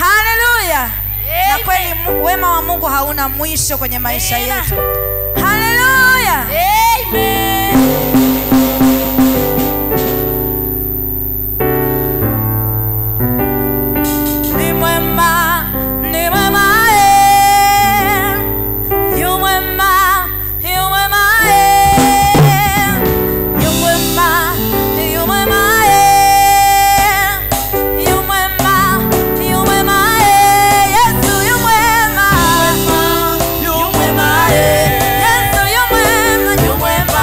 Haleluya. Na kweli wema wa Mungu hauna mwisho kwenye maisha yetu. Haleluya. Amen. Ni mwema, ni mwema, yu mwema, yu mwema, yu mwema, yu mwema, yu mwema, yu mwema, Yesu yu mwema, yu mwema, Yesu yu mwema, yu mwema.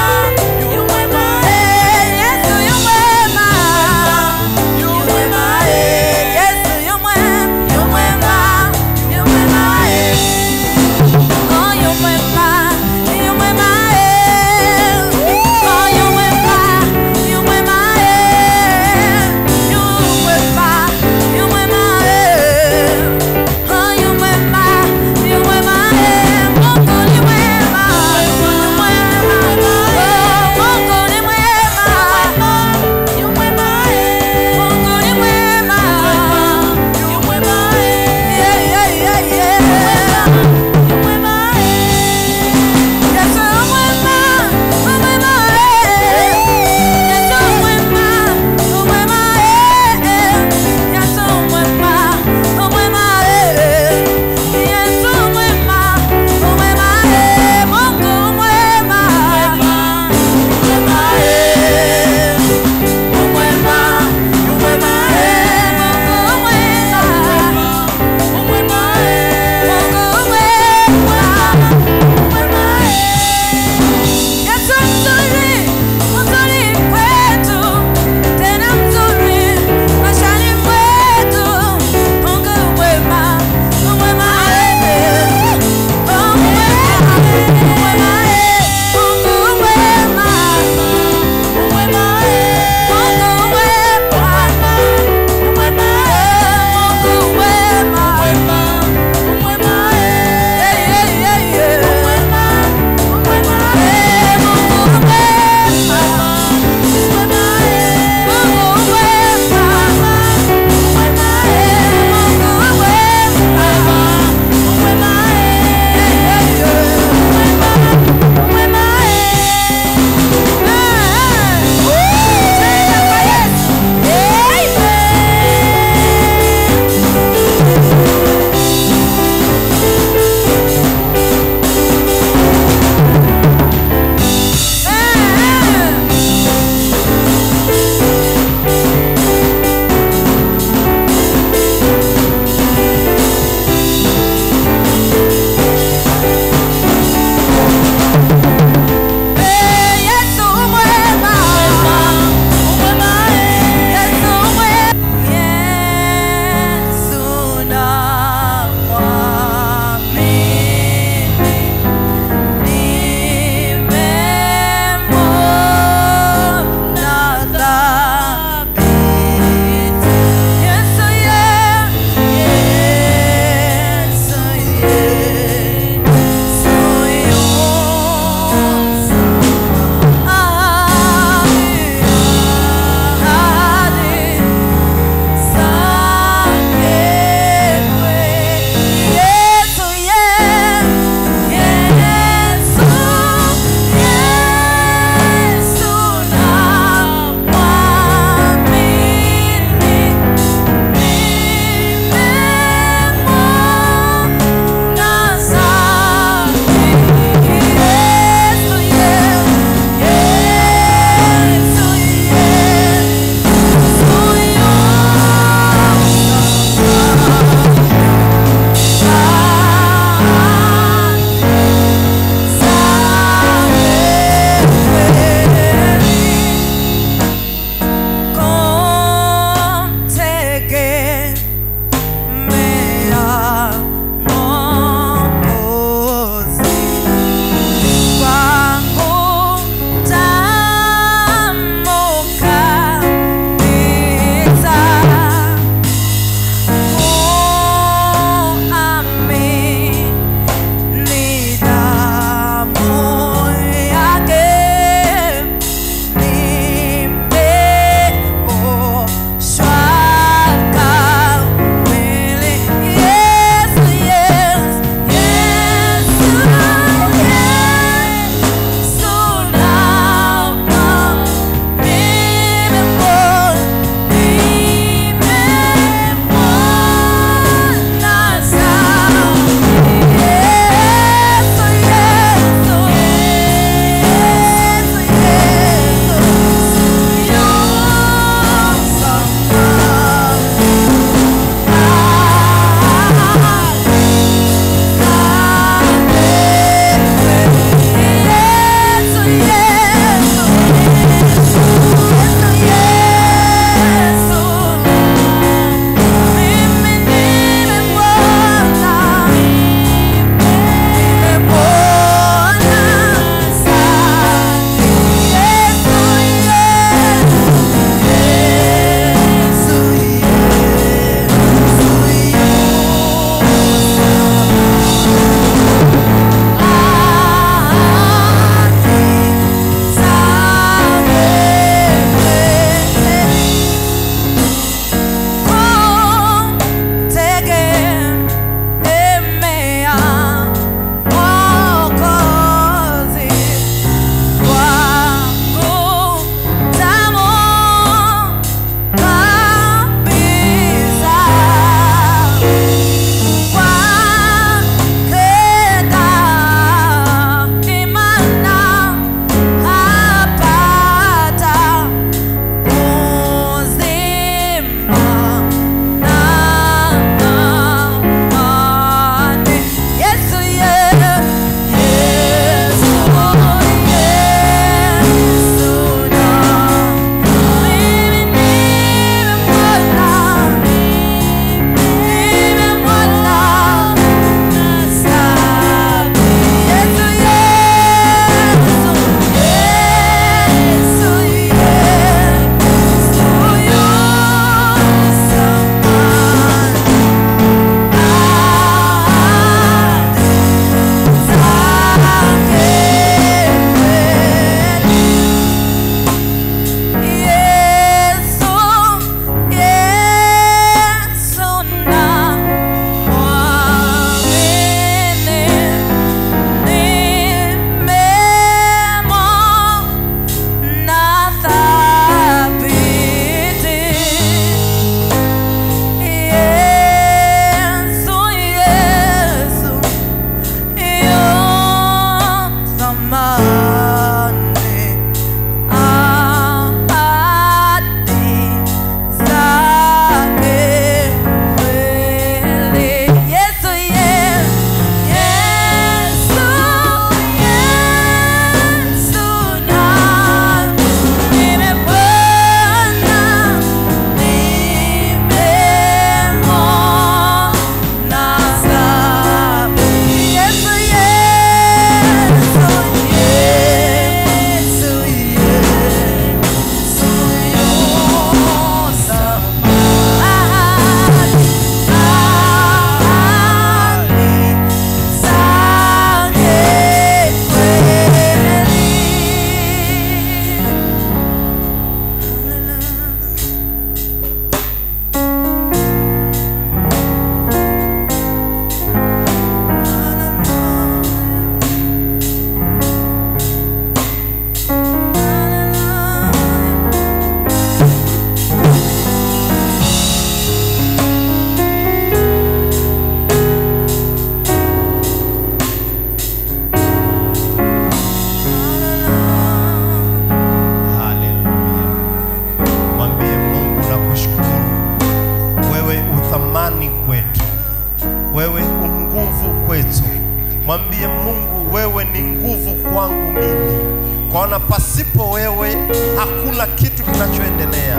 usipo wewe hakuna kitu kinachoendelea.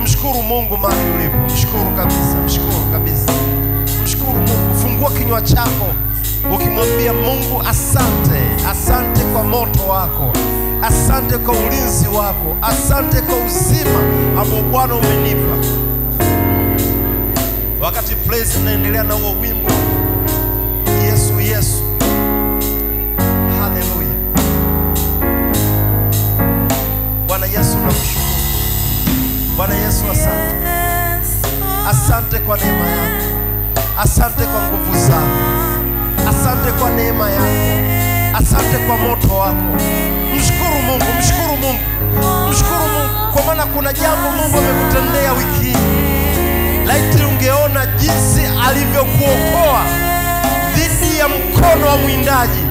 Mshukuru Mungu mahali ulipo. Mshukuru kabisa, mshukuru kabisa. Mshukuru Mungu. Fungua kinywa chako ukimwambia Mungu asante. Asante kwa moto wako. Asante kwa ulinzi wako. Asante kwa uzima ambao Bwana umenipa. Wakati praise inaendelea na huo wimbo Yesu Yesu. Haleluya. Bwana Yesu nakushukuru. Bwana Yesu asante. Asante kwa neema yako. Asante kwa nguvu zako. Asante kwa neema yako. Asante kwa moto wako. Mshukuru Mungu, mshukuru Mungu. Mshukuru Mungu kwa maana kuna jambo Mungu amekutendea wiki hii. Laiti ungeona jinsi alivyokuokoa dhidi ya mkono wa mwindaji,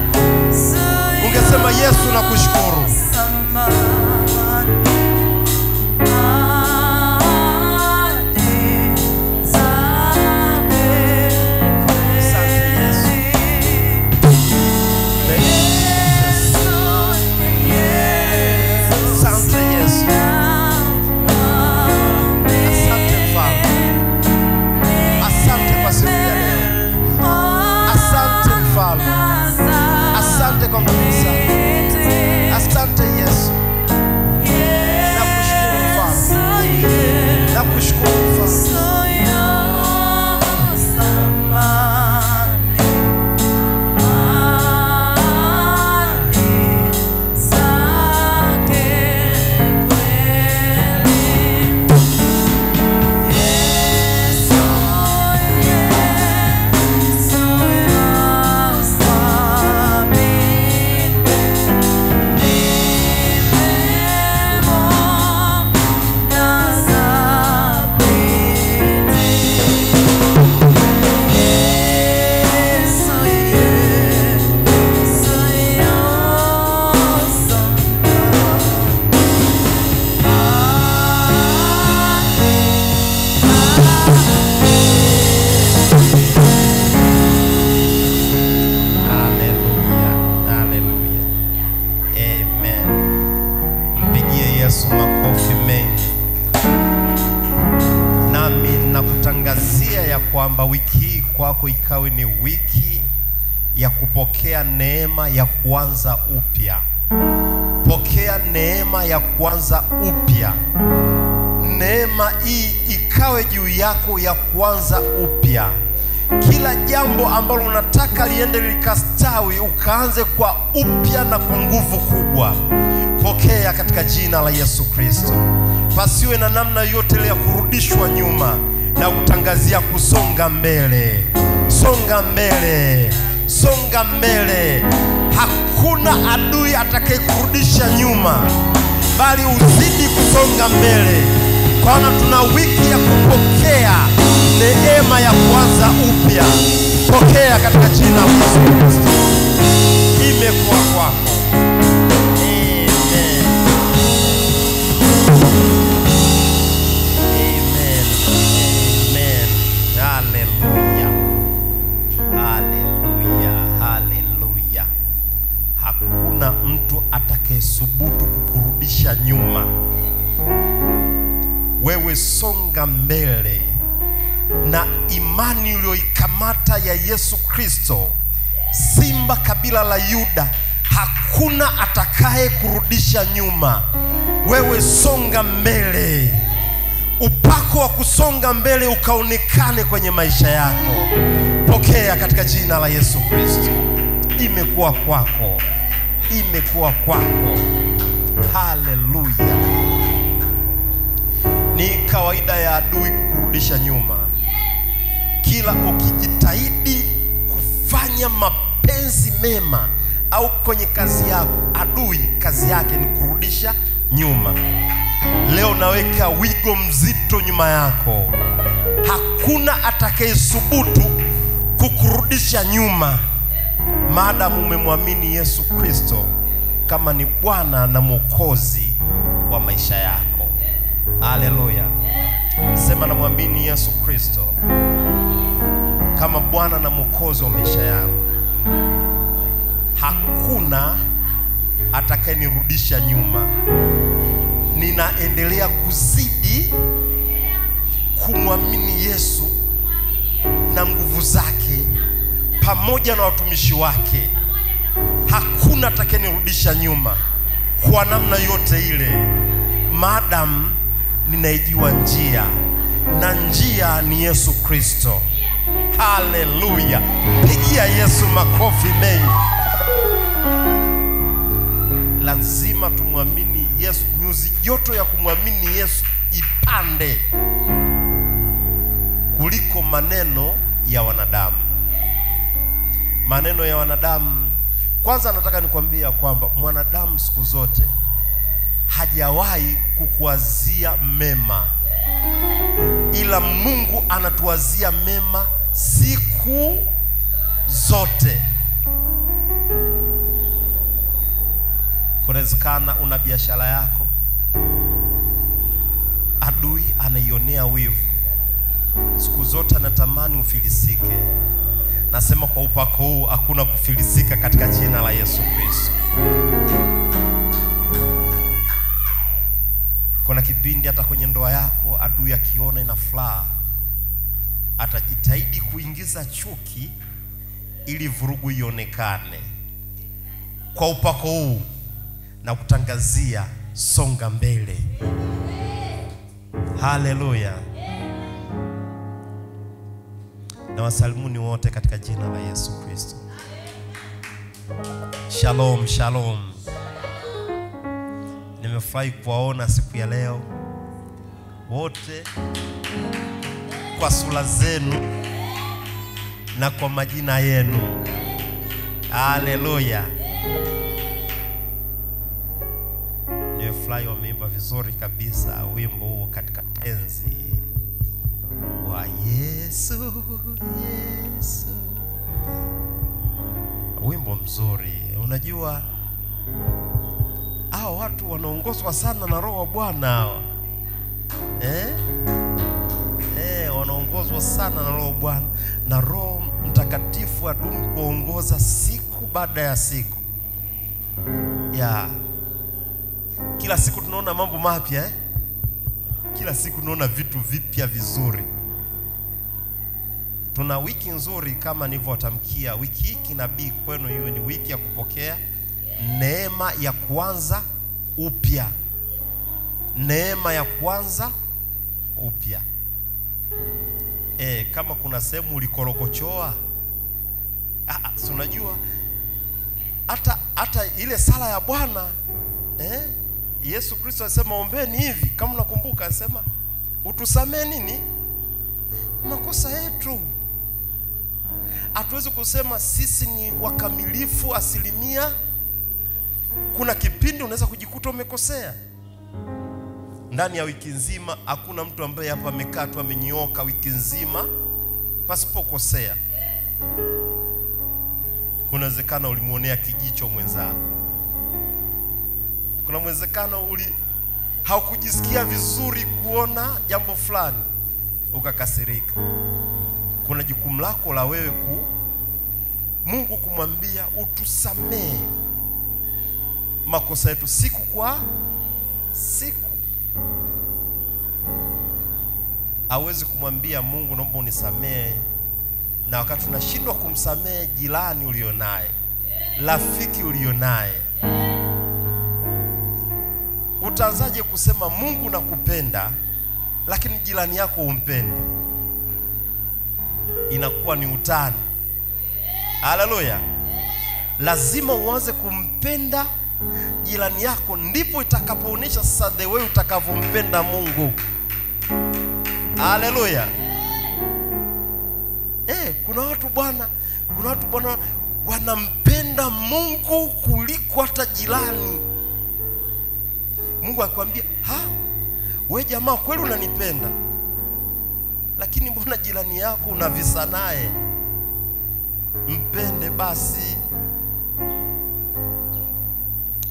ungesema Yesu nakushukuru. Asante kwa nguvu zako. Asante Yesu. Nakushukuru Bwana. Nakushukuru Bwana. Kwamba wiki hii kwako ikawe ni wiki ya kupokea neema ya kuanza upya. Pokea neema ya kuanza upya. Neema hii ikawe juu yako ya kuanza upya. Kila jambo ambalo unataka liende likastawi, ukaanze kwa upya na kwa nguvu kubwa. Pokea katika jina la Yesu Kristo. Pasiwe na namna yote ile ya kurudishwa nyuma, na kutangazia kusonga mbele. Songa mbele. Songa mbele. Hakuna adui atakayekurudisha nyuma, bali uzidi kusonga mbele. Kwa maana tuna wiki ya kupokea neema ya kuanza upya. Pokea katika jina la Yesu Kristo. Imekuwa kwako. Hakuna mtu atakayesubutu kukurudisha nyuma. Wewe songa mbele na imani uliyoikamata ya Yesu Kristo, simba kabila la Yuda. Hakuna atakaye kurudisha nyuma. Wewe songa mbele. Upako wa kusonga mbele ukaonekane kwenye maisha yako. Pokea katika jina la Yesu Kristo. Imekuwa kwako. Imekuwa kwako. Haleluya. Ni kawaida ya adui kukurudisha nyuma. Kila ukijitahidi kufanya mapenzi mema au kwenye kazi yako, adui kazi yake ni kurudisha nyuma. Leo naweka wigo mzito nyuma yako. Hakuna atakayesubutu kukurudisha nyuma, maadamu umemwamini Yesu Kristo kama ni Bwana na Mwokozi wa maisha yako. Haleluya. Sema namwamini Yesu Kristo kama Bwana na Mwokozi wa maisha yangu. Hakuna atakayenirudisha nyuma. Ninaendelea kuzidi kumwamini Yesu na nguvu zake pamoja na watumishi wake. Hakuna atakayenirudisha nyuma kwa namna yote ile, maadamu ninaijua njia, na njia ni Yesu Kristo. Haleluya! Pigia Yesu makofi mengi. Lazima tumwamini Yesu. Nyuzi joto ya kumwamini Yesu ipande kuliko maneno ya wanadamu. Maneno ya wanadamu, kwanza nataka nikwambia kwamba mwanadamu siku zote hajawahi kukuwazia mema, ila Mungu anatuwazia mema siku zote. Kunawezekana una biashara yako, adui anaionea wivu, siku zote anatamani ufilisike. Nasema kwa upako huu hakuna kufilisika katika jina la Yesu Kristo. Kuna kipindi hata kwenye ndoa yako adui akiona ina furaha, atajitahidi kuingiza chuki ili vurugu ionekane. Kwa upako huu na kutangazia, songa mbele. Haleluya. Na wasalimuni wote katika jina la Yesu Kristo. Shalom, shalom. Nimefurahi kuwaona siku ya leo wote kwa sura zenu na kwa majina yenu. Haleluya. Nimefurahi wameimba vizuri kabisa wimbo huo katika tenzi wa Yesu, Yesu. Wimbo mzuri. Unajua hao watu wanaongozwa sana na Roho wa Bwana hao. Wanaongozwa sana na Roho wa Bwana, na Roho Mtakatifu adumu kuongoza siku baada ya siku. Kila siku tunaona mambo mapya, Kila siku tunaona vitu vipya vizuri. Tuna wiki nzuri kama nilivyotamkia. Wiki hii kinabii kwenu iwe ni wiki ya kupokea neema ya kuanza upya. Neema ya kuanza upya. Kama kuna sehemu ulikorokochoa, si unajua hata ile sala ya Bwana, Yesu Kristo alisema ombeni hivi, kama unakumbuka alisema utusamee nini? Makosa yetu. Hatuwezi kusema sisi ni wakamilifu asilimia. Kuna kipindi unaweza kujikuta umekosea. Ndani ya wiki nzima hakuna mtu ambaye hapa amekaa tu amenyooka wiki nzima pasipokosea. Kuna uwezekano ulimuonea kijicho mwenzako. Kuna uwezekano haukujisikia vizuri kuona jambo fulani ukakasirika. Kuna jukumu lako la wewe Mungu kumwambia utusamee makosa yetu siku kwa siku. Hawezi kumwambia Mungu naomba unisamee na wakati tunashindwa kumsamee jirani ulionaye, rafiki ulionaye. Utaanzaje kusema Mungu nakupenda lakini jirani yako umpendi? Inakuwa ni utani. Haleluya. Lazima uanze kumpenda jirani yako, ndipo itakapoonesha sasa the way utakavompenda Mungu. Haleluya. Kuna watu Bwana wanampenda Mungu kuliko hata jirani. Mungu akwambia, wewe jamaa kweli unanipenda, lakini mbona jirani yako unavisa naye? Mpende basi.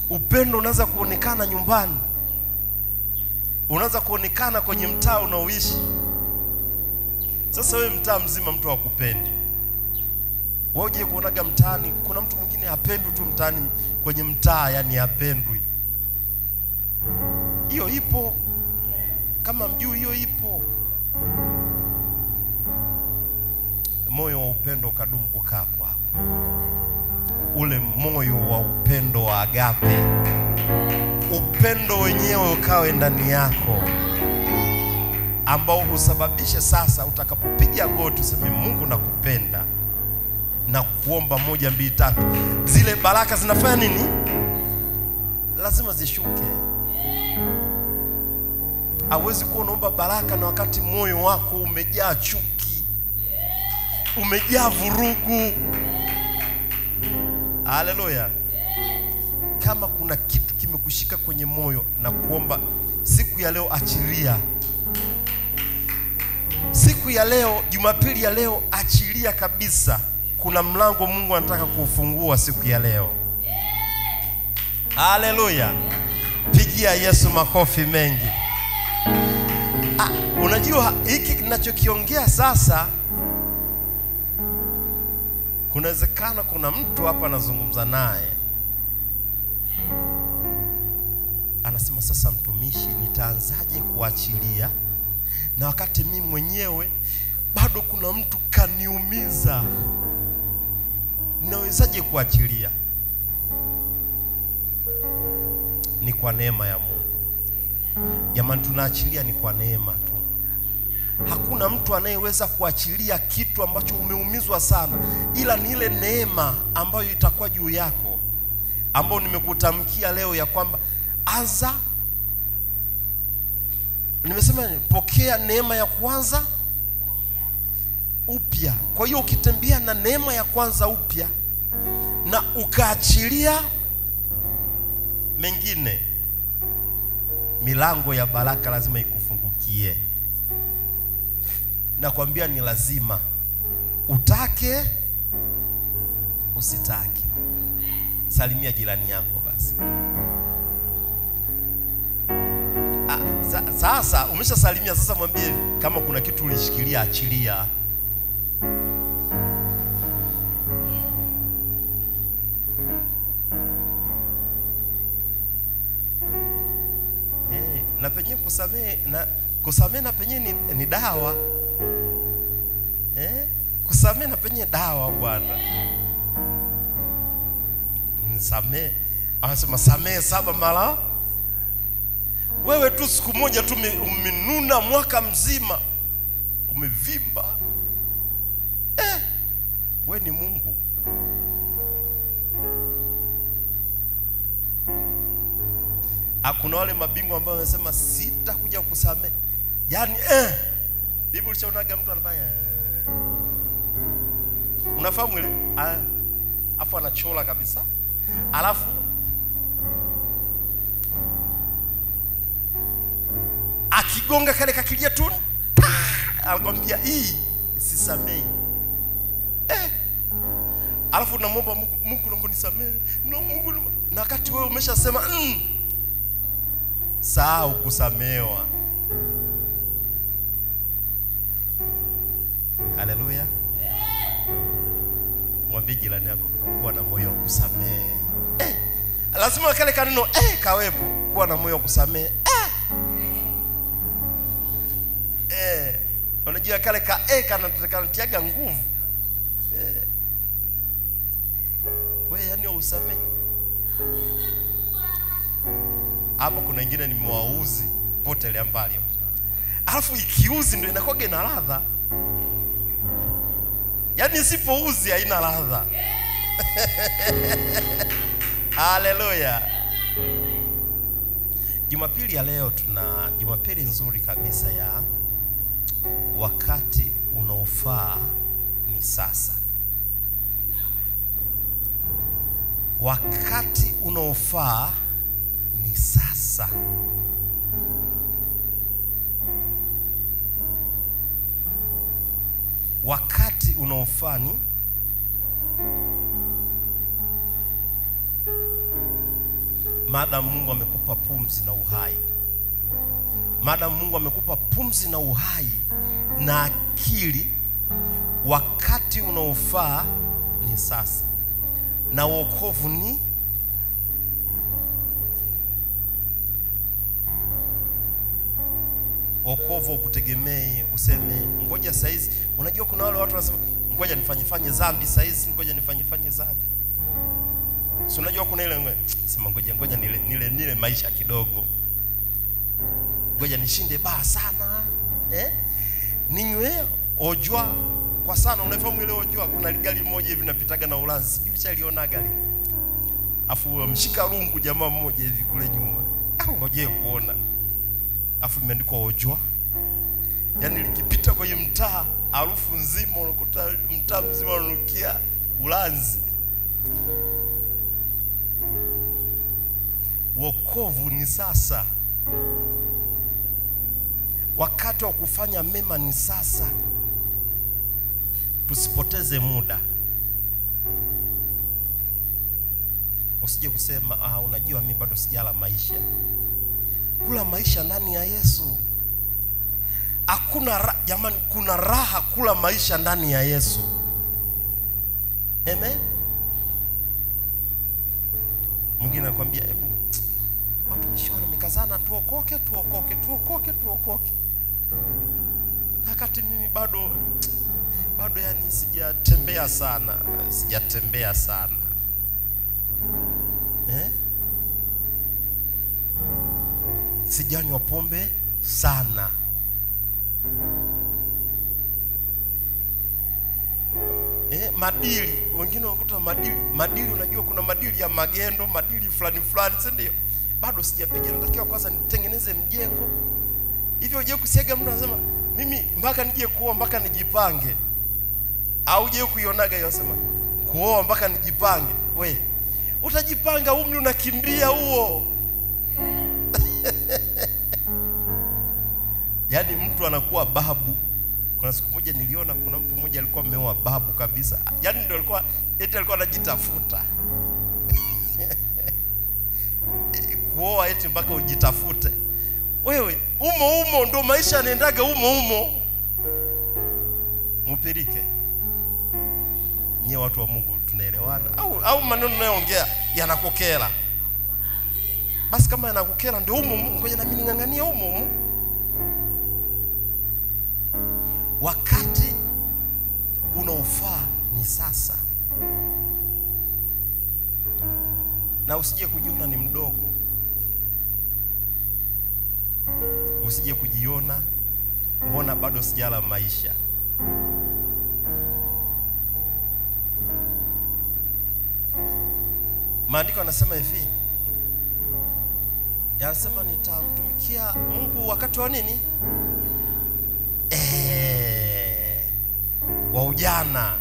Upendo unaweza kuonekana nyumbani, unaweza kuonekana kwenye mtaa unaoishi. Sasa wewe mtaa mzima mtu hakupendi, Wewe uje kuonaga mtaani kuna mtu mwingine hapendwi tu mtaani kwenye mtaa, yani hapendwi. Hiyo ipo. Kama mjui hiyo ipo. Moyo wa upendo ukadumu kukaa kwako. Ule moyo wa upendo wa agape. Upendo wenyewe ukawe ndani yako, ambao usababishe sasa utakapopiga goti useme Mungu nakupenda, na kuomba 1 2 3, zile baraka zinafanya nini? Lazima zishuke. Hawezi kuwa unaomba baraka na wakati moyo wako umejaa chuki, umejaa vurugu. Haleluya. Kama kuna kitu kimekushika kwenye moyo, na kuomba siku ya leo achilia. Siku ya leo, Jumapili ya leo, achilia kabisa. Kuna mlango Mungu anataka kufungua siku ya leo. Haleluya. Pigia Yesu makofi mengi. Unajua hiki ninachokiongea sasa, kunawezekana kuna mtu hapa anazungumza naye anasema, sasa mtumishi, nitaanzaje kuachilia na wakati mimi mwenyewe bado kuna mtu kaniumiza? Ninawezaje kuachilia? Ni kwa neema ya Mungu. Jamani, tunaachilia ni kwa neema tu. Hakuna mtu anayeweza kuachilia kitu ambacho umeumizwa sana, ila ni ile neema ambayo itakuwa juu yako, ambayo nimekutamkia leo ya kwamba anza. Nimesema pokea neema ya kwanza upya. Kwa hiyo ukitembea na neema ya kwanza upya na ukaachilia mengine, milango ya baraka lazima ikufungukie. Nakwambia ni lazima, utake usitake. Salimia jirani yako basi. Sasa umeshasalimia, sasa mwambie kama kuna kitu ulishikilia achilia. Na penye kusamehe na penye ni dawa. Kusamehe na penye dawa bwana. Msamehe. Anasema samehe 7 mara. Wewe tu siku moja tu umenuna mwaka mzima, umevimba. Wewe ni Mungu. Hakuna wale mabingwa ambao wanasema sitakuja kusamehe. Yaani hivi ulishaonaga mtu anafanya unafahamu ile? Afu anachola kabisa. Alafu akigonga kale kakilia tu, anakwambia hii sisamehi. Alafu unamwomba Mungu naomba nisamehe. Mungu, na wakati wewe umeshasema sahau kusamehewa. Haleluya. Mwambie jirani yako kuwa na moyo wa kusamehe. Lazima kale kaneno kawepo, kuwa na moyo wa kusamehe. Unajua kale kanatiaga nguvu. Wewe yani usamehe. Hapo kuna wengine nimewauzi potelea mbali. Alafu ikiuzi ndio inakuwa na ladha. Yaani sipouzi haina ladha. Haleluya. Jumapili ya leo tuna Jumapili nzuri kabisa ya wakati unaofaa ni sasa. Wakati unaofaa ni sasa. Wakati unaofaa ni maadamu Mungu amekupa pumzi na uhai. Maadamu Mungu amekupa pumzi na uhai na akili, wakati unaofaa ni sasa, na wokovu ni wokovu. Ukutegemei useme ngoja saizi. Unajua kuna wale watu wanasema ngoja nifanye dhambi saizi, ngoja nifanye dhambi. Si unajua kuna ile sema ngoja nile maisha kidogo, ngoja nishinde baa sana, ninywe ojwa kwa sana. Unafahamu ile ojwa? Kuna gari moja hivi napitaga na Ulanzi, sijui chaliona gari, afu mshika rungu jamaa mmoja hivi kule nyuma, ngoje kuona, afu imeandikwa ojwa. Yaani likipita kwenye mtaa harufu nzima unakuta mtaa mzima unanukia Ulanzi. Wokovu ni sasa, wakati wa kufanya mema ni sasa. Tusipoteze muda. Usije kusema unajua mimi bado sijala maisha. Kula maisha ndani ya Yesu. Hakuna jamani, kuna raha kula maisha ndani ya Yesu. Amen. Mwingine anakuambia hebu watumishi wana mikazana tuokoke. Wakati mimi bado yani sijatembea sana. Sijanywa pombe sana. Madili, wengine wanakuta madili, unajua kuna madili ya magendo, madili fulani, si ndio? Bado sijapiga, natakiwa kwanza nitengeneze mjengo. Hivyo je, kusiaga mtu anasema mimi mpaka nije kuoa mpaka nijipange. Au je kuionaga yosema kuoa mpaka nijipange. We, utajipanga umri unakimbia huo. Yaani mtu anakuwa babu. Kuna siku moja niliona kuna mtu mmoja alikuwa ameoa babu kabisa. Yaani ndio alikuwa anajitafuta. Kuoa eti mpaka ujitafute. Wewe umo ndo maisha yanaendaga umo. Mupirike. Nyie watu wa Mungu tunaelewana au maneno nayoongea yanakukera? Basi kama yanakukera ndio umo, ngoja na mimi ningangania umo. Wakati unaofaa ni sasa. Na usije kujiona ni mdogo. Usije kujiona mbona bado sijala maisha. Maandiko yanasema hivi. Yanasema nitamtumikia Mungu wakati wa nini? Wa ujana.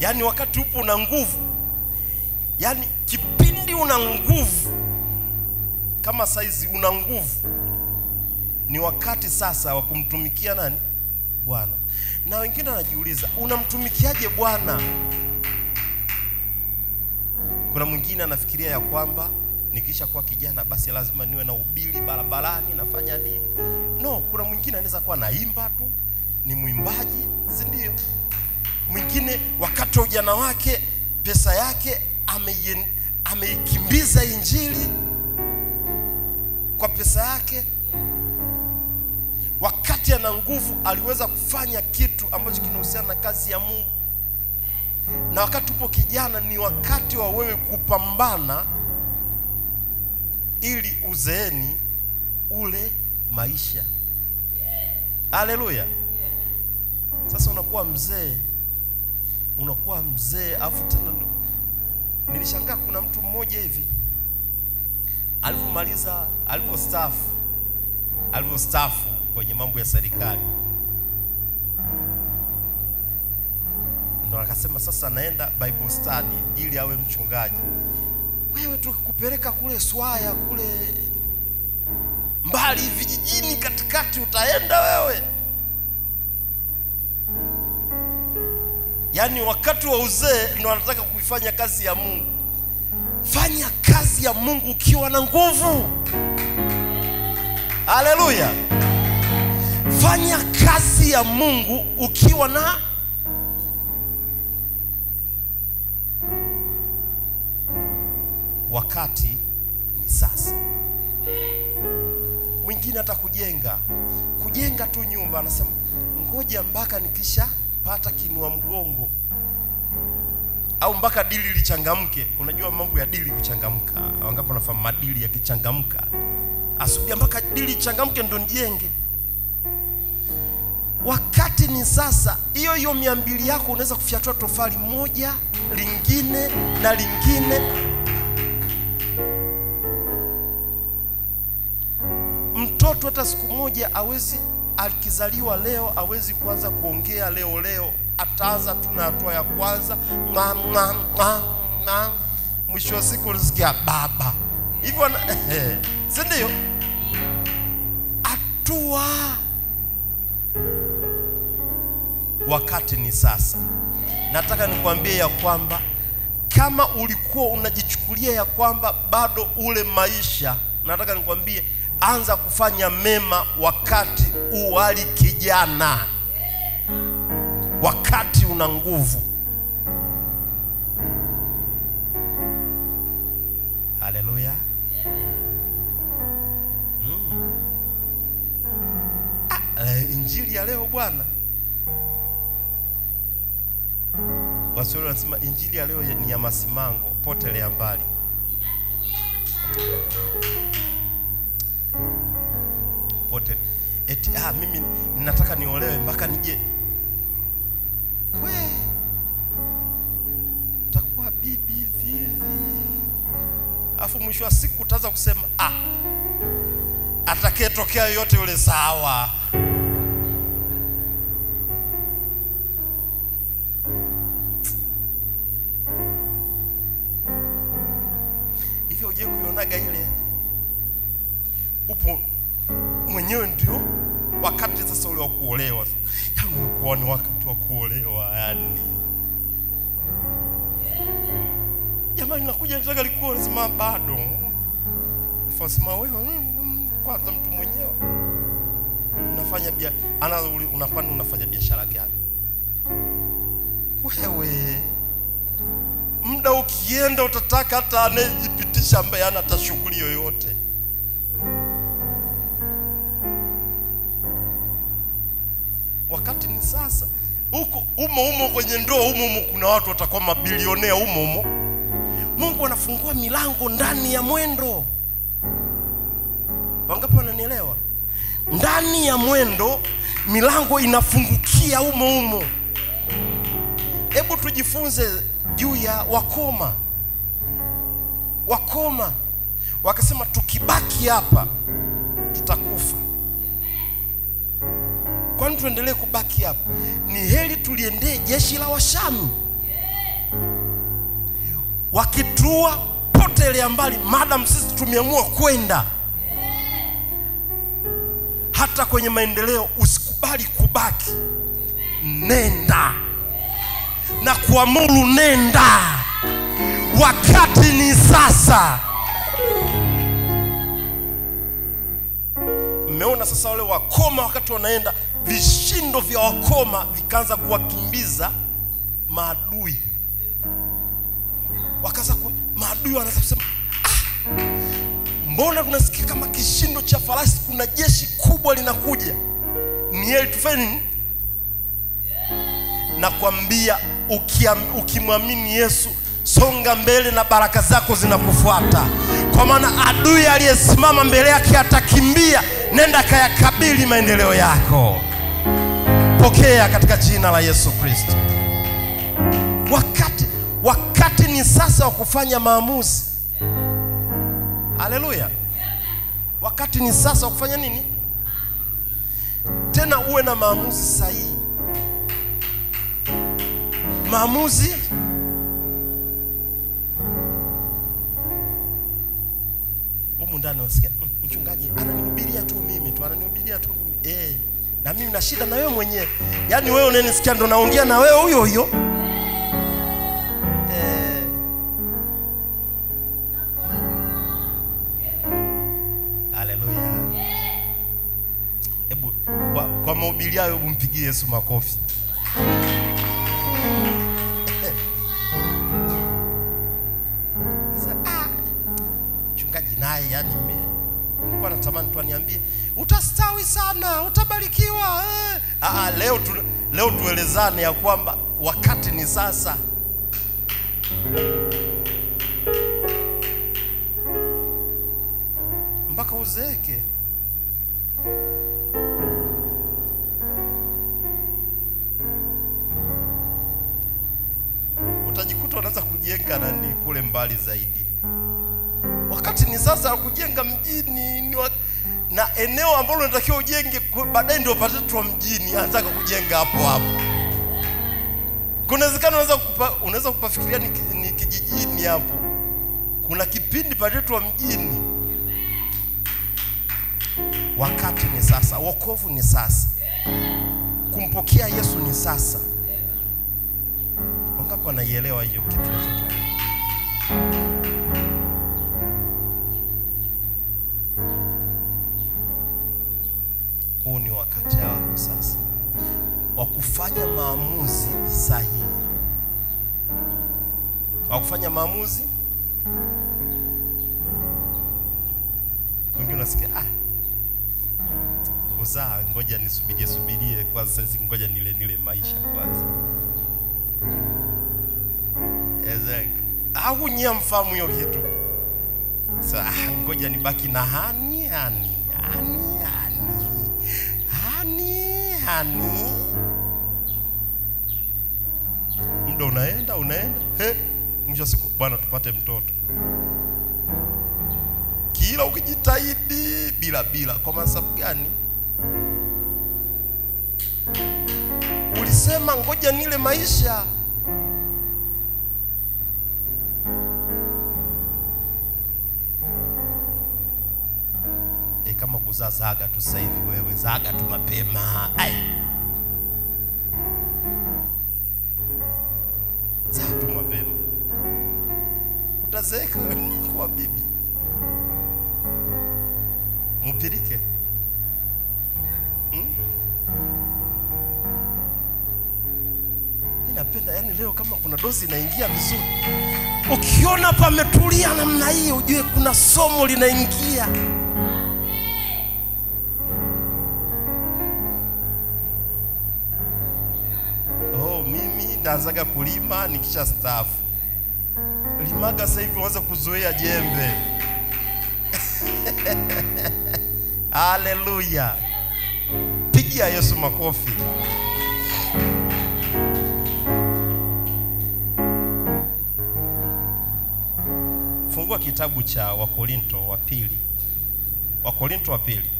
Yaani wakati upo na nguvu. Yaani kipindi una nguvu. Kama saizi una nguvu. Ni wakati sasa wa kumtumikia nani? Bwana. Na wengine wanajiuliza, unamtumikiaje Bwana? Kuna mwingine anafikiria ya kwamba nikisha kuwa kijana basi lazima niwe na ubili barabarani nafanya nini? No, kuna mwingine anaweza kuwa naimba tu, ni mwimbaji, si ndio? Mwingine wakati wa ujana wake pesa yake ameikimbiza injili kwa pesa yake. Wakati ana nguvu aliweza kufanya kitu ambacho kinahusiana na kazi ya Mungu. Na wakati upo kijana ni wakati wa wewe kupambana ili uzeeni ule maisha. Haleluya. Sasa unakuwa mzee afu tena nilishangaa kuna mtu mmoja hivi alipostaafu kwenye mambo ya serikali, ndo akasema sasa naenda Bible study ili awe mchungaji. Wewe tukikupeleka kule Swaya kule mbali vijijini katikati utaenda wewe? Yaani wakati wa uzee ndo anataka kuifanya kazi ya Mungu. Fanya kazi ya Mungu ukiwa na nguvu. Haleluya. Fanya kazi ya Mungu ukiwa na wakati ni sasa. Mwingine hata kujenga tu nyumba anasema ngoja mpaka nikisha pata kinua mgongo, au mpaka dili lichangamke. Unajua mambo ya dili kuchangamka, wangapi wanafahamu madili yakichangamka? Asubia mpaka dili changamke ndo njenge. Wakati ni sasa. Hiyo 200 yako unaweza kufyatua tofali moja, lingine na lingine. Mtoto hata siku moja hawezi, akizaliwa leo hawezi kuanza kuongea leo, ataanza tu na hatua ya kwanza mwisho wa siku unasikia baba hivyo si ndio? Hatua. Wakati ni sasa. Nataka nikwambie ya kwamba kama ulikuwa unajichukulia ya kwamba bado ule maisha, nataka nikwambie anza kufanya mema wakati uwali kijana, wakati una nguvu. Haleluya. Injili ya leo bwana, Waswahili wanasema injili ya leo ni ya masimango, potelea mbali. Pote eti mimi ninataka niolewe mpaka nije. Utakuwa bibi vivi. Afu mwisho wa siku utaanza kusema atakayetokea yote yule sawa. Hivyo uje kuionaga ile upo mwenyewe ndio wakati sasa ule wa kuolewa. Yaani umekuwa ni wakati wa kuolewa yani. Jamani nakuja nataka likuwa nasema bado. Afasema wewe kwanza mtu mwenyewe unafanya unafanya biashara gani? Wewe muda ukienda utataka hata anayejipitisha ambaye hana hata shughuli yoyote. Wakati ni sasa. Huko umo kwenye ndoa umo kuna watu watakuwa mabilionea umo. Mungu anafungua milango ndani ya mwendo. Wangapi wananielewa? Ndani ya mwendo milango inafungukia umo. Hebu tujifunze juu ya wakoma. Wakasema tukibaki hapa tutakufa. Kwani tuendelee kubaki hapa? Ni heri tuliendee jeshi la Washami. Wakitua potelea mbali, madam sisi tumeamua kwenda. Hata kwenye maendeleo usikubali kubaki. Nenda. Na kuamuru nenda. Wakati ni sasa. Mmeona sasa wale wakoma wakati wanaenda, vishindo vya wakoma vikaanza kuwakimbiza maadui. Maadui wanaanza kusema mbona tunasikia kama kishindo cha farasi, kuna jeshi kubwa linakuja. Ni yeye tufanye nini? Nakwambia ukimwamini Yesu songa mbele na baraka zako zinakufuata. Kwa maana adui aliyesimama mbele yake atakimbia. Nenda kayakabili maendeleo yako. Pokea katika jina la Yesu Kristo. Wakati ni sasa wa kufanya maamuzi. Haleluya. Wakati ni sasa wa kufanya nini? Tena uwe na maamuzi sahihi. Maamuzi ndani unasikia mchungaji ananihubiria tu mimi. Na mimi na shida na wewe mwenyewe. Yaani wewe unanisikia ndo naongea na wewe huyo. Haleluya. Hebu kwa mahubiri hayo mpigie Yesu makofi. anatamani tu aniambie utastawi sana, utabarikiwa. Leo tuelezane ya kwamba wakati ni sasa. Mpaka uzeeke. Utajikuta unaanza kujenga nani kule mbali zaidi. Wakati ni sasa kujenga mjini na eneo ambalo unatakiwa ujenge baadaye ndio upate tu mjini, anataka kujenga hapo hapo. Kunawezekana unaweza kupafikiria ni kijijini hapo. Kuna kipindi pale tu mjini. Wakati ni sasa, wokovu ni sasa. Kumpokea Yesu ni sasa. Wangapi wanaielewa hiyo kitu chochote? Huu ni wakati wako sasa wa kufanya maamuzi sahihi. Wa kufanya maamuzi. Wengine unasikia kuzaa, ngoja nisubirie kwanza, sasa ngoja nile maisha kwanza. Au nyia mfahamu hiyo kitu. Sasa ngoja nibaki na hani. Muda unaenda. Mwisho siku bwana tupate mtoto. Kila ukijitahidi bila kwa sababu gani? Ulisema ngoja nile maisha. Kama kuzaa zaga tu sasa hivi, wewe zaga tu mapema. Zaa tu mapema. Utazeeka kwa bibi. Mpirike. Ninapenda leo kama kuna dozi inaingia vizuri. Ukiona pametulia namna hiyo ujue kuna somo linaingia. Mimi ndaanza kulima nikisha staafu. Limaga sasa hivi uanze kuzoea jembe. Haleluya. Pigia Yesu makofi. Fungua kitabu cha Wakorinto wa pili. Wakorinto wa pili.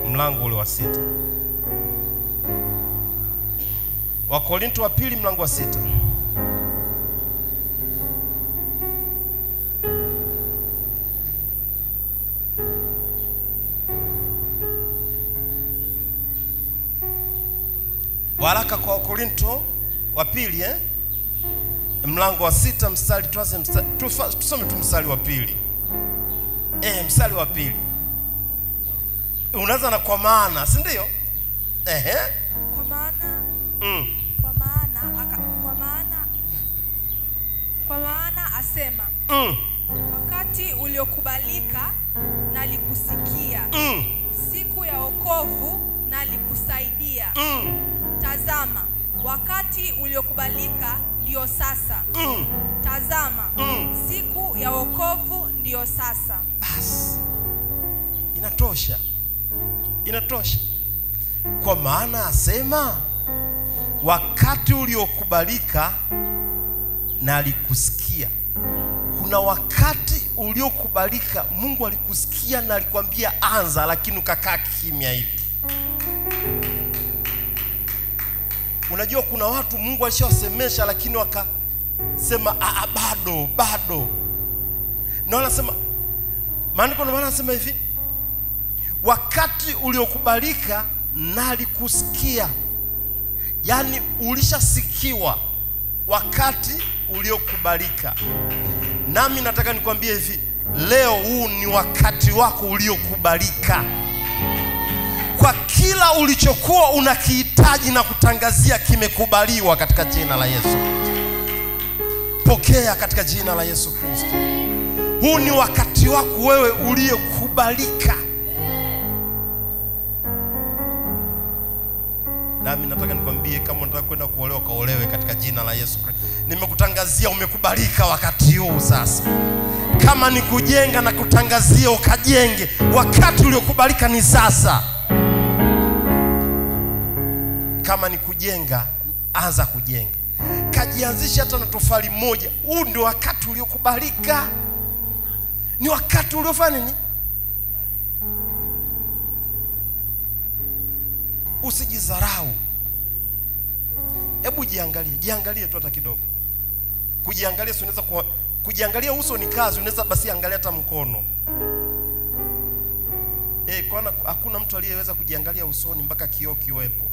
Mlango ule wa 6. Wakorinto wa pili mlango wa 6. Waraka kwa Wakorinto wa pili mlango wa 6 mstari tusome tu mstari wa pili. Mstari wa pili. Unaanza na kwa maana, si ndio? Kwa maana kwa maana asema wakati uliokubalika nalikusikia, siku ya wokovu nalikusaidia. Tazama, wakati uliokubalika ndio sasa. Tazama, siku ya wokovu ndio sasa. Bas. Inatosha. Kwa maana asema wakati uliokubalika na alikusikia. Kuna wakati uliokubalika Mungu alikusikia na alikwambia anza, lakini ukakaa kimya hivi. Unajua kuna watu Mungu alishawasemesha lakini wakasema bado. Na wanasema maandiko ndio yanasema hivi, wakati uliokubalika na alikusikia. Yaani ulishasikiwa wakati uliokubalika. Nami nataka nikwambie hivi, leo huu ni wakati wako uliokubalika. Kwa kila ulichokuwa unakihitaji na kutangazia kimekubaliwa katika jina la Yesu. Pokea katika jina la Yesu Kristo. Huu ni wakati wako wewe uliyekubalika. Nami nataka nikwambie, kama unataka kwenda kuolewa, kaolewe katika jina la Yesu Kristo. Nimekutangazia umekubalika wakati huu sasa. Kama ni kujenga na kutangazia ukajenge, wakati uliokubalika ni sasa. Kama ni kujenga, anza kujenga. Kajianzisha hata na tofali moja. Huu ndio wakati uliokubalika. Ni wakati uliofanya nini? Usijidharau. Hebu jiangalie tu hata kidogo. Kujiangalia si unaweza kujiangalia uso ni kazi, unaweza basi angalia hata mkono. Kwa hakuna mtu aliyeweza kujiangalia usoni mpaka kioo kiwepo.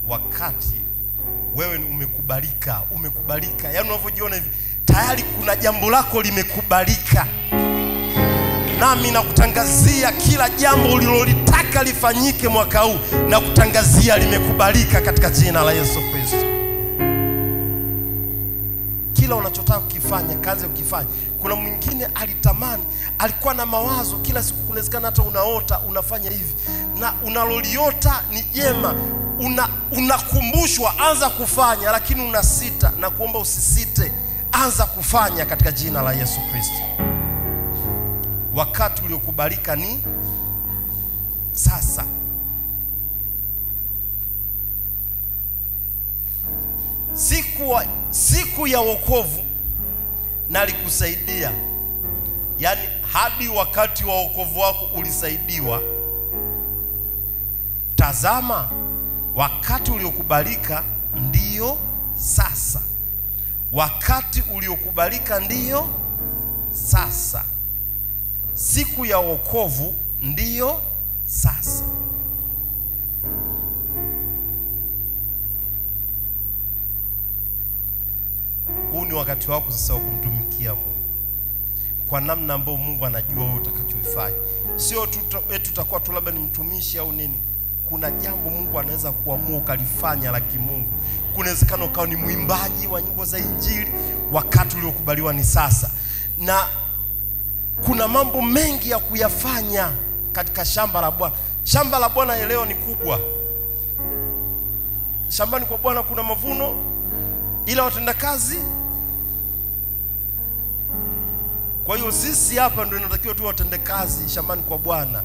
Wakati wewe umekubalika, yaani unavyojiona hivi, tayari kuna jambo lako limekubalika. Nami nakutangazia kila jambo ulilolitaka lifanyike mwaka huu, na kutangazia limekubalika katika jina la Yesu Kristo. Kila unachotaka kukifanya, kazi ukifanya. Kuna mwingine alitamani, alikuwa na mawazo kila siku, kunawezekana hata unaota unafanya hivi, na unaloliota ni jema, unakumbushwa anza kufanya, lakini unasita. Na kuomba usisite, anza kufanya katika jina la Yesu Kristo. Wakati uliokubalika ni sasa. Siku ya wokovu nalikusaidia. Yaani hadi wakati wa wokovu wako ulisaidiwa. Tazama, wakati uliokubalika ndiyo sasa. Wakati uliokubalika ndiyo sasa. Siku ya wokovu ndiyo sasa. Huu ni wakati wako sasa wa kumtumikia Mungu kwa namna ambayo Mungu anajua wewe utakachofanya. Sio tutakuwa tu labda ni mtumishi au nini. Kuna jambo Mungu anaweza kuamua ukalifanya la kimungu. Kunawezekana ukawa ni mwimbaji wa nyimbo za Injili. Wakati uliokubaliwa ni sasa. Na kuna mambo mengi ya kuyafanya katika shamba la Bwana. Shamba la Bwana leo ni kubwa. Shambani kwa Bwana kuna mavuno, ila watendakazi. Kwa hiyo sisi hapa ndio tunatakiwa tu watendakazi shambani kwa Bwana.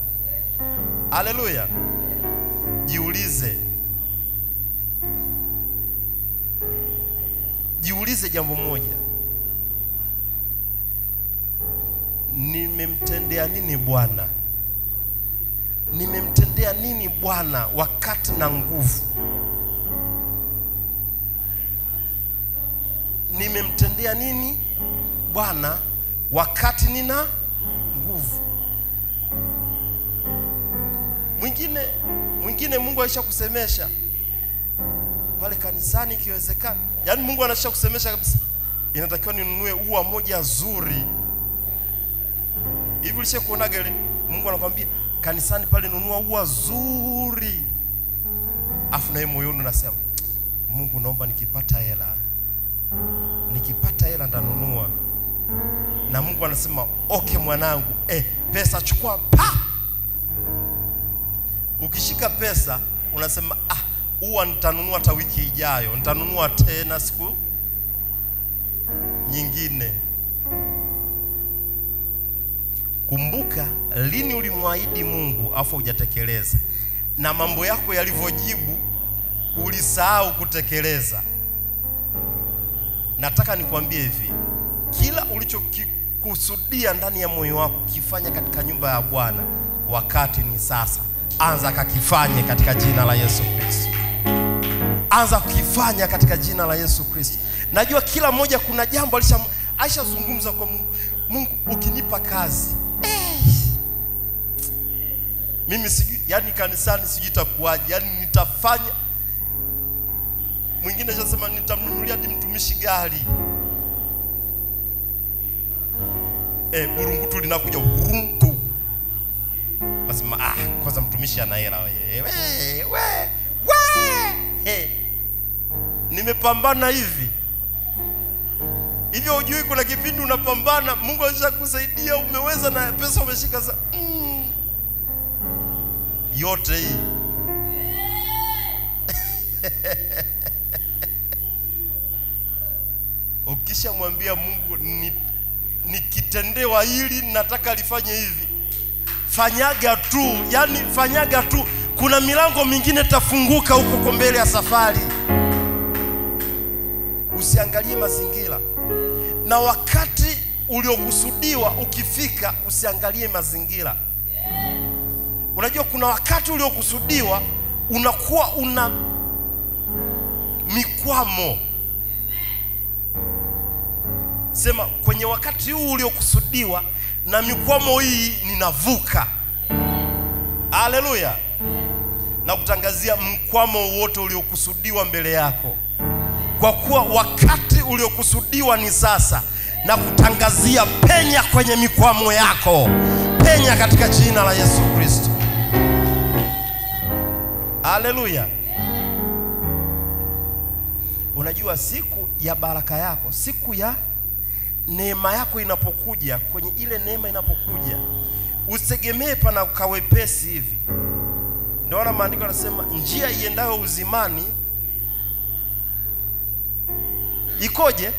Haleluya. Jiulize jambo moja. Nimemtendea nini Bwana? Nimemtendea nini Bwana wakati na nguvu? Nimemtendea nini Bwana wakati nina nguvu? Mwingine Mungu aisha kusemesha pale kanisani ikiwezekana. Yaani Mungu anasha kusemesha kabisa, inatakiwa ninunue ua moja zuri. Hivi ulishe kuonaga ile Mungu anakuambia kanisani pale nunua ua zuri. Afu na yeye moyoni unasema, Mungu naomba nikipata hela ndanunua. Na Mungu anasema, okay mwanangu, pesa chukua pa. Ukishika pesa unasema, ua nitanunua hata wiki ijayo, nitanunua tena siku nyingine. Kumbuka lini ulimwahidi Mungu afu hujatekeleza, na mambo yako yalivyojibu ulisahau kutekeleza. Nataka nikwambie hivi, kila ulichokikusudia ndani ya moyo wako kifanya katika nyumba ya Bwana, wakati ni sasa. Anza kakifanye katika jina la Yesu Kristo. Anza kukifanya katika jina la Yesu Kristo. Najua kila mmoja kuna jambo alishazungumza kwa Mungu. Mungu, ukinipa kazi, mimi sijui, yani kanisani sijui itakuwaje, yani nitafanya. Mwingine anasema nitamnunulia hadi mtumishi gari. Burungutu linakuja urungu. Nasema kwanza mtumishi ana hela wewe. Nimepambana hivi. Hivyo hujui kuna kipindi unapambana, Mungu kusaidia, umeweza na pesa umeshika za yote hii. Ukishamwambia Mungu nikitendewa hili nataka lifanye hivi, fanyaga tu, yani fanyaga tu. Kuna milango mingine tafunguka huko kwa mbele ya safari. Usiangalie mazingira. Na wakati uliokusudiwa ukifika, usiangalie mazingira. Unajua kuna wakati uliokusudiwa unakuwa una mikwamo. Sema kwenye wakati huu uliokusudiwa na mikwamo hii ninavuka. Haleluya. Na kutangazia mkwamo wote uliokusudiwa mbele yako, kwa kuwa wakati uliokusudiwa ni sasa. Na kutangazia penya kwenye mikwamo yako, penya katika jina la Yesu Kristo. Haleluya. Unajua siku ya baraka yako, siku ya neema yako inapokuja, kwenye ile neema inapokuja, usitegemee pana kawepesi hivi. Ndio maandiko yanasema njia iendayo uzimani ikoje?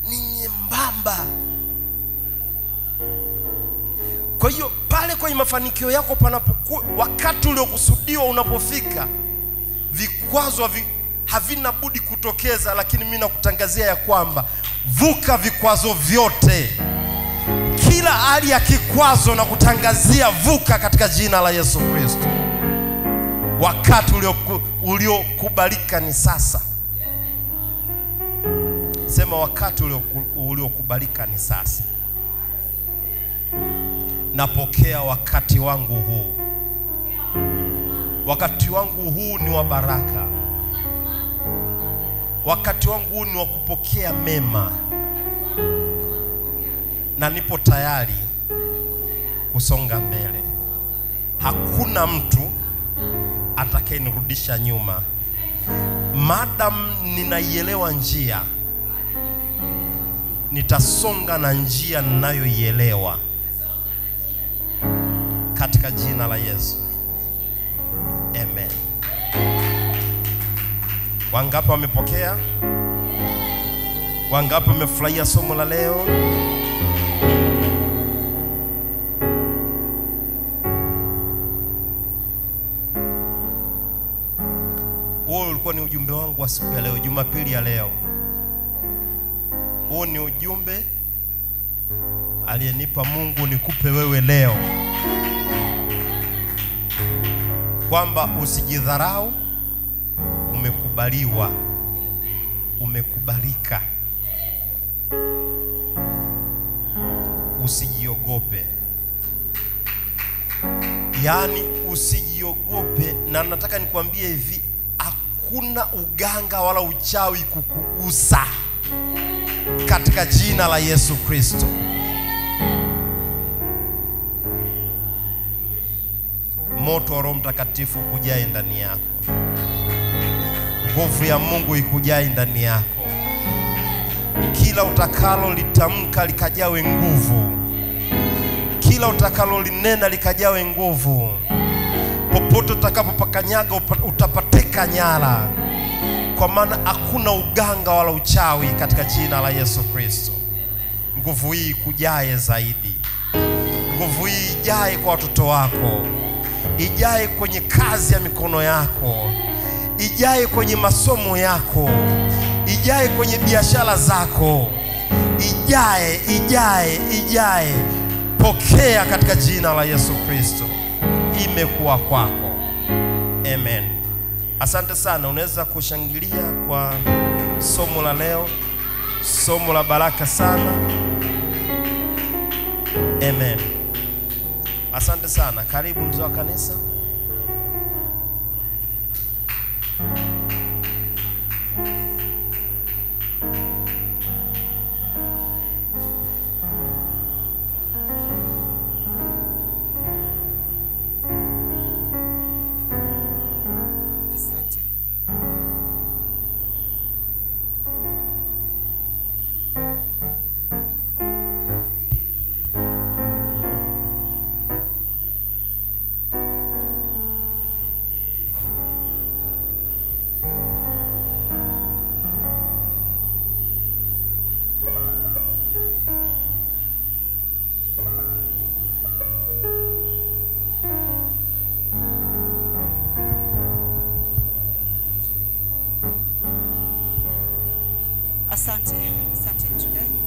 Ni nyembamba. Kwa hiyo pale kwenye mafanikio yako panapokuwa, wakati uliokusudiwa unapofika, vikwazo havina budi kutokeza. Lakini mimi nakutangazia ya kwamba vuka vikwazo vyote. Kila hali ya kikwazo na kutangazia vuka katika jina la Yesu Kristo. Wakati uliokubalika ni sasa. Sema wakati uliokubalika ni sasa. Napokea wakati wangu huu. Wakati wangu huu ni wa baraka. Wakati wangu huu ni wa kupokea mema. Na nipo tayari kusonga mbele. Hakuna mtu atakayenirudisha nyuma. Madam ninaielewa njia, nitasonga na njia ninayoielewa katika jina la Yesu. Amen. Wangapi wamepokea? Wangapi wamefurahia somo la leo? Huo ulikuwa ni ujumbe wangu wa siku ya leo, Jumapili ya leo. Huo ni ujumbe aliyenipa Mungu nikupe wewe leo, kwamba usijidharau, umekubaliwa, umekubalika. Usijiogope. Yani usijiogope. Na nataka nikwambie hivi, hakuna uganga wala uchawi kukugusa katika jina la Yesu Kristo. Moto wa Roho Mtakatifu kujae ndani yako. Nguvu ya Mungu ikujae ndani yako. Kila utakalo litamka likajawe nguvu. Kila utakalo linena likajawe nguvu. Popote utakapopakanyaga utapateka nyara. Kwa maana hakuna uganga wala uchawi katika jina la Yesu Kristo. Nguvu hii kujae zaidi. Nguvu hii ijae kwa watoto wako. Ijae kwenye kazi ya mikono yako. Ijae kwenye masomo yako. Ijae kwenye biashara zako. Ijae. Pokea katika jina la Yesu Kristo. Imekuwa kwako. Amen. Asante sana. Unaweza kushangilia kwa somo la leo. Somo la baraka sana. Amen. Asante sana. Karibu mzee wa kanisa. Asante mchungaji.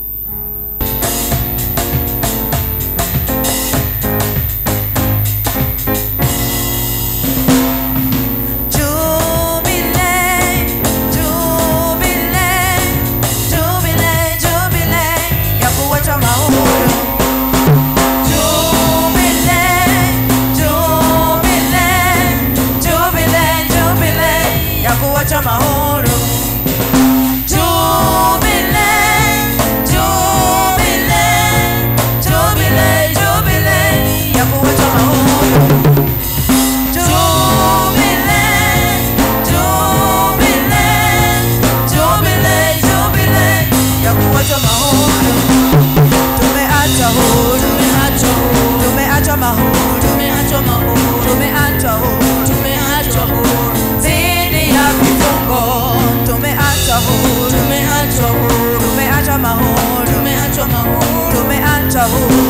Tumeachwa huru.